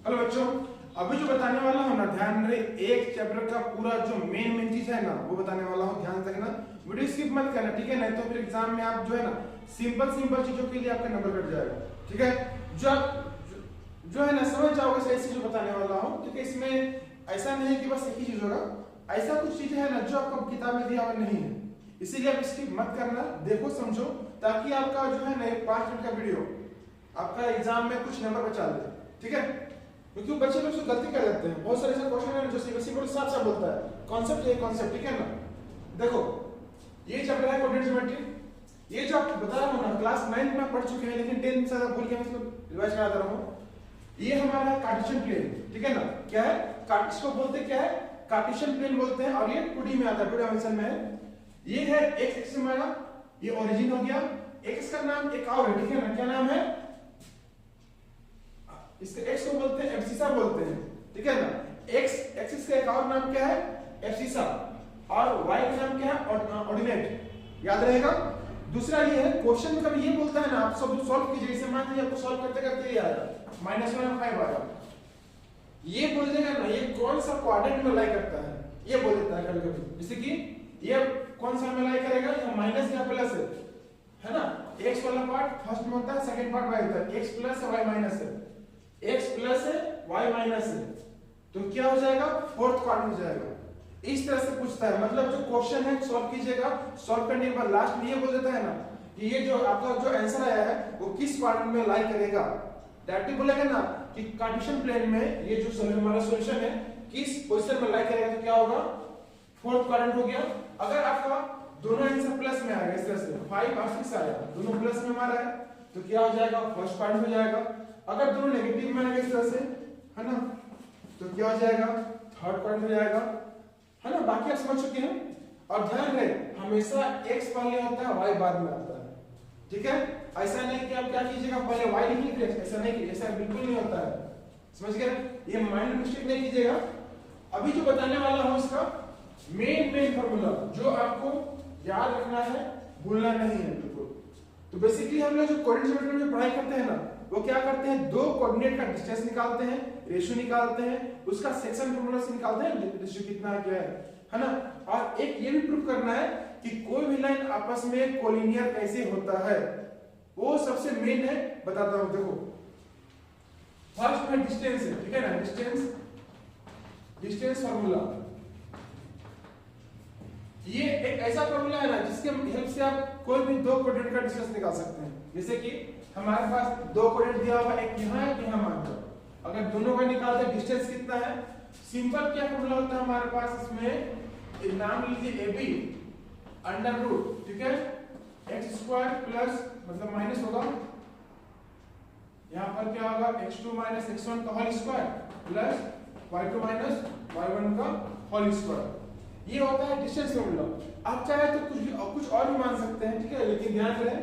Hello बच्चों, अभी जो बताने वाला हूँ ना, ध्यान रहे, एक चैप्टर का पूरा जो मेन चीज है ना वो बताने वाला हूँ, ध्यान रखना, वीडियो स्किप मत करना, ठीक है? नहीं तो फिर एग्जाम में आप जो है ना सिंपल चीजों के लिए आपका नंबर कट जाएगा, ठीक है? जो आप जो है ना समझ जाओगे सही से जो बताने वाला हूँ, क्योंकि इसमें ऐसा नहीं है कि बस एक ही चीज होगा, ऐसा कुछ चीजें है ना जो आपको किताब में दिया हुआ नहीं है, इसीलिए आप स्किप मत करना, देखो समझो, ताकि आपका जो है ना 5 मिनट का वीडियो आपका एग्जाम में कुछ नंबर बचा ले, ठीक है? क्योंकि बच्चे लोग गलती कर देते हैं, बहुत सारे ऐसे क्वेश्चन है जो सीबीएसई बोर्ड साफ साफ बोलता है कॉन्सेप्ट, ये कॉन्सेप्ट, ठीक है ना? देखो ये चैप्टर है कोऑर्डिनेट ज्योमेट्री, ये जो आप बता रहा हूं ना क्लास 9 में पढ़ चुके हैं, लेकिन 10 से ज्यादा भूल गए, मतलब रिवाइज करा दे रहा हूं। ये हमारा है कार्टेशियन प्लेन, ठीक है ना? क्या है? इसको बोलते क्या है? कार्टेशियन प्लेन बोलते हैं, और ये 2D में आता है, 2 डायमेंशन में है। ये है x एक्सिस हमारा, ये ओरिजिन हो गया, x का नाम एक और है, ठीक है ना? क्या नाम है इसके? x को बोलते हैं एब्सिसा बोलते हैं, ठीक है ना? x एक्सिस का एक और नाम क्या है? एब्सिसा, और y का नाम क्या है? ऑर्डिनेट, याद रहेगा। दूसरा ये है, क्वेश्चन में कभी ये बोलता है ना, आप सब सॉल्व कीजिए, जैसे मान लीजिए आपको सॉल्व करते करते ये आया -1/5 आया, ये बोल देगा ना ये कौन सा क्वाड्रेंट में लाई करता है, ये बोल देता है कभी कभी, जैसे कि ये कौन सा में लाई करेगा, या माइनस या प्लस है ना? x वाला पार्ट फर्स्ट में होता है, सेकंड पार्ट y होता है, x प्लस है y माइनस है, x प्लस है y माइनस है, तो क्या हो जाएगा? फोर्थ क्वाड्रेंट हो जाएगा। इस तरह से पूछता है, मतलब जो क्वेश्चन है सॉल्व कीजिएगा, सॉल्व करने के बाद लास्ट में ये बोल देता है ना कि ये जो आपका जो आंसर आया है वो किस क्वाड्रेंट में लाई करेगा, डायरेक्टली बोलेगा ना कि कार्टेशियन प्लेन में ये जो हमारा सॉल्यूशन है किस पोजीशन में लाई करेगा, तो क्या होगा? फोर्थ क्वाड्रेंट हो गया। अगर आपका दोनों आंसर प्लस में आएगा, इस तरह से 5 और 6 आया, दोनों प्लस में हमारा है, तो क्या हो जाएगा? फर्स्ट क्वाड्रेंट हो जाएगा। अगर दोनों नेगेटिव में आएगा इस तरह से, है ना, तो क्या हो जाएगा? थर्ड क्वाड्रेंट हो जाएगा, है ना? बाकी आप समझ चुके हैं। और ध्यान रहे, हमेशा x पहले होता है, y बाद में आता है, ठीक है? ऐसा नहीं कि आप क्या कीजिएगा पहले y लिख लीजिए, ऐसा नहीं, ऐसा बिल्कुल नहीं होता है, समझ गए? ये माइंड मिस्टेक नहीं कीजिएगा। अभी जो बताने वाला हूं इसका मेन फार्मूला जो आपको याद रखना है, भूलना नहीं है बिल्कुल। तो बेसिकली हम लोग जो कोऑर्डिनेट ज्योमेट्री में पढ़ाई करते हैं ना, वो क्या करते हैं? दो कोऑर्डिनेट का डिस्टेंस निकालते हैं, रेशियो निकालते हैं, उसका सेक्शन फार्मूला से निकालते हैं रेशियो कितना क्या है ना? और एक ये भी प्रूव करना है कि कोई भी लाइन आपस में कोलिनियर कैसे होता है, वो सबसे मेन है, बताता हूं। देखो फर्स्ट में डिस्टेंस है, ठीक है ना? डिस्टेंस फार्मूला, ये एक ऐसा फार्मूला है ना जिसके हेल्प से आप कोई भी दो कोऑर्डिनेट का डिस्टेंस निकाल सकते हैं। जैसे कि हमारे पास दो कोऑर्डिनेट दिया हुआ है, एक यहाँ है, एक यहाँ मान लो, अगर दोनों का निकालते हैं डिस्टेंस कितना है? सिंपल क्या फार्मूला होता है हमारे पास, इसमें नाम लीजिए ab अंडर रूट, ठीक है? x² प्लस मतलब माइनस होगा, यहाँ पर क्या होगा? x2 माइनस x1 का whole square plus y2 minus y1 का होल स्क्वायर, ये होता है डिस्टेंस फार्मूला। आप चाहे तो कुछ और भी मान सकते हैं, ठीक है? लेकिन ध्यान रहे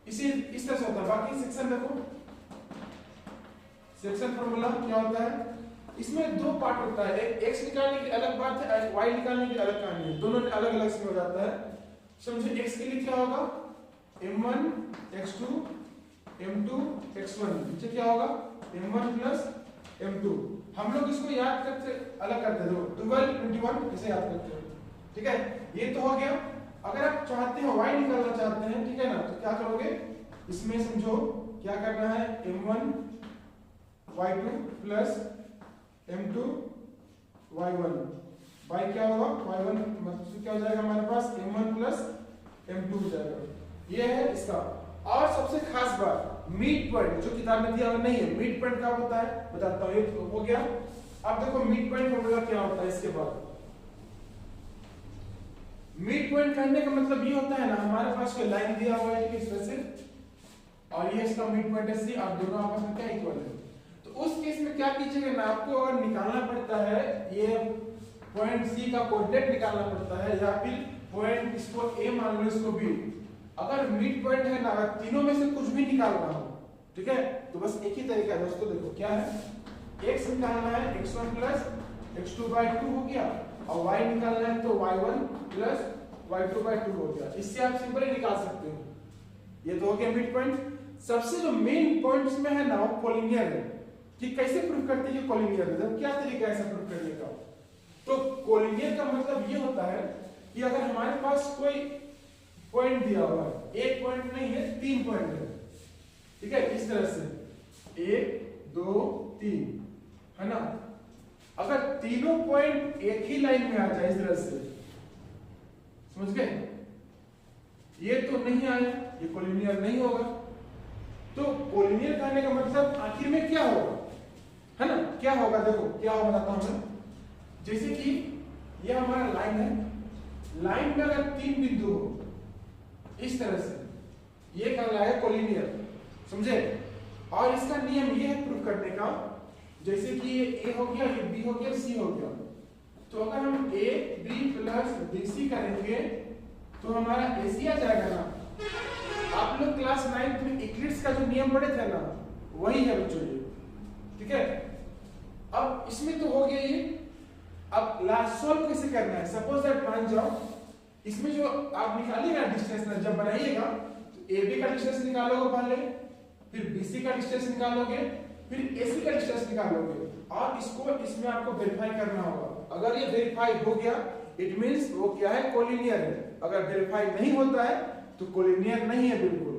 इसी इस तरह से होता है। बाकी सेक्शन देखो, सेक्शन फार्मूला क्या होता है? इसमें दो पार्ट होता है, एक x निकालने की अलग बात है, y निकालने की अलग कहानी है, दोनों में अलग अलग से हो जाता है। समझो x के लिए क्या होगा? m1 x2 m2 x1, नीचे क्या होगा? m1 plus m2। हम लोग इसको याद करते अलग करते हैं, 12 21 इसे याद करते हैं, ठीक है? ये तो हो गया। अगर आप चाहते हैं y निकालना चाहते हैं, ठीक है ना, तो क्या करोगे? इसमें समझो क्या करना है? m1 y2 plus m2 y1 y क्या होगा? y1 मतलब क्या हो जाएगा हमारे पास? m1 प्लस m2 हो जाएगा। ये है इसका। और सबसे खास बात मिड पॉइंट जो किताब में दिया हुआ नहीं है, मिड पॉइंट क्या होता है बताता हूं। ये हो गया। अब देखो मिड पॉइंट फार्मूला क्या होता है इसके बाद। मिड पॉइंट कहने का मतलब ये होता है ना, हमारे पास कोई लाइन दिया हुआ है इस तरह से, और ये इसका मिड पॉइंट है सी, और दोनों आपस में क्या इक्वल है, तो उस केस में क्या कीजिएगा ना, आपको अगर निकालना पड़ता है ये पॉइंट सी का कोऑर्डिनेट निकालना पड़ता है, या फिर पॉइंट इसको ए मान लो, इसको बी। अगर मिड पॉइंट है ना, तीनों में से कुछ भी निकालना हो, ठीक है, तो बस एक ही तरीका है दोस्तों। देखो क्या है, x निकालना है x1 प्लस x2/2 हो गया, और y निकालना है तो y1 प्लस y2/2 हो गया। इससे आप सिंपली निकाल सकते हो। ये तो हो गया मिड पॉइंट। सबसे जो मेन पॉइंट्स में है ना वो कोलिनियर है, कि कैसे प्रूफ करते हैं कि कोलिनियर है, तो क्या तरीका है ऐसा प्रूफ करने का। तो कोलिनियर का मतलब ये होता है कि अगर हमारे पास कोई पॉइंट दिया हुआ है, एक पॉइंट नहीं है, 3 पॉइंट है, ठीक है, इस तरह से 1 2 3, है ना। अगर तीनों पॉइंट एक ही लाइन में आ जाए इस तरह से, समझ गए, ये तो नहीं आया, ये कोलिनियर नहीं होगा। तो कोलिनियर कहने का मतलब आखिर में क्या होगा, है ना, क्या होगा, देखो क्या होगा बताता हूं मैं। जैसे कि यह हमारा लाइन है, लाइन में अगर 3 बिंदु हो इस तरह से, ये कहलाएगा कोलिनियर, समझे। और इसका नियम ये है प्रूफ करने का, जैसे कि ये ए हो गया, ये बी हो गया, सी हो गया, तो अगर हम A B plus B C करेंगे तो हमारा एसी आ जाएगा ना। आप लोग क्लास 9 में इक्लिप्स का जो नियम पढ़े थे ना, वही है बच्चों ये, ठीक है। अब इसमें तो हो गया ये, अब लास्ट सॉल्व कैसे करना है। सपोज दैट मान जाओ इसमें जो आप निकालिएगा डिस्टेंस ना, जब बनाइएगा तो ए बी का डिस्टेंस निकालोगे पहले, फिर बी सी का डिस्टेंस निकालोगे, फिर ए सी का डिस्टेंस निकालोगे, और इसको इसमें आपको वेरीफाई करना होगा। अगर ये वेरीफाई हो गया इट मींस वो क्या है, कोलिनियर है। अगर वेरीफाई नहीं होता है तो कोलिनियर नहीं है बिल्कुल।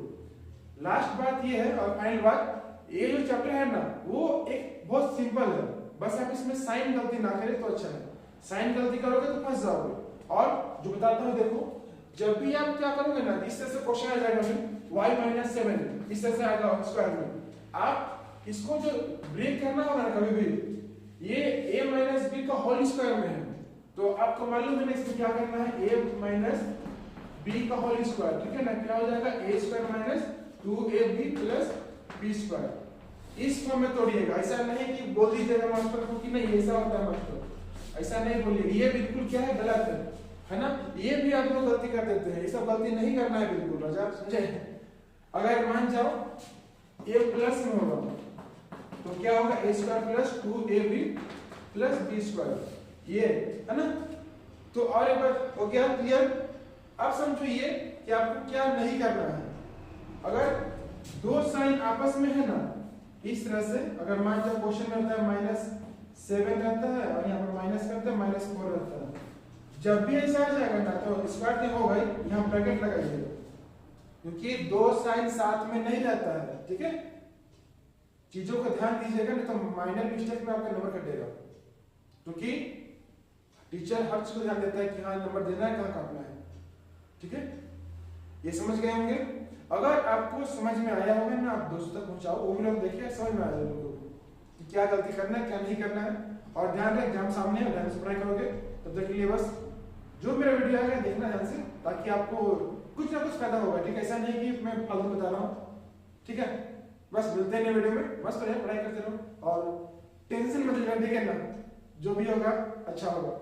लास्ट बात ये है और फाइनल बात, ये जो चैप्टर है ना वो एक बहुत सिंपल है, बस आप इसमें साइन गलती ना करें तो अच्छा है। साइन गलती करोगे तो फंस जाओगे। और जो बताता हूं देखो, जब भी आप क्या करोगे ना, इस तरह से क्वेश्चन आ जाएगा y - 7 इस तरह से आएगा स्क्वायर में, आप इसको जो ब्रेक करना होगा ना कभी भी, ये a - b का होल स्क्वायर में है, तो आपको मालूम है ना इसमें क्या करना है, a - b का होल स्क्वायर, ठीक है ना, क्या हो जाएगा a² - 2ab + b²। इस फॉर्म में तोड़िएगा, ऐसा नहीं कि बोल दीजिएगा मास्टर को कि नहीं ऐसा होता है मास्टर, ऐसा नहीं बोलिए, ये बिल्कुल क्या है, गलत है ना। ये भी आप लोग गलती कर देते हैं, ये सब गलती नहीं करना है बिल्कुल, राजा समझे। अगर मान जाओ a प्लस में होगा तो क्या होगा, a² + 2ab + b², ये है ना। तो और एक बार हो गया क्लियर। अब समझो ये कि आपको क्या नहीं करना है। अगर दो साइन आपस में है ना इस तरह से, अगर मान जाओ क्वेश्चन में रहता है -7 रहता है और यहाँ पर माइनस करते हैं -4 रहता है, जब भी ऐसा आ जाएगा ना तो स्क्वायर नहीं होगा, यहाँ ब्रैकेट लगाइएगा, क्योंकि दो साइन साथ में नहीं रहता है, ठीक है। चीजों का ध्यान दीजिएगा, नहीं तो माइनर मिस्टेक में आपका नंबर कटेगा, क्योंकि टीचर हर चीज को ध्यान देता है कि हाँ नंबर देना है, कहाँ काटना है, ठीक है। ये समझ गए होंगे। अगर आपको समझ में आया होगा ना, आप दोस्तों तक पहुंचाओ, वो भी लोग देखिए समझ में आ जाए लोगों को कि क्या गलती करना है क्या नहीं करना है। और ध्यान रहे एग्जाम सामने है, ध्यान से पढ़ाई करोगे, तब तक के लिए बस जो मेरा वीडियो आएगा देखना ध्यान से, ताकि आपको कुछ ना कुछ फायदा होगा, ठीक है। ऐसा नहीं कि मैं फालतू बता रहा हूँ, ठीक है। बस मिलते हैं नए वीडियो में, मस्त रहे, पढ़ाई करते रहो और टेंशन मत लेना, ठीक है ना, जो भी होगा अच्छा होगा।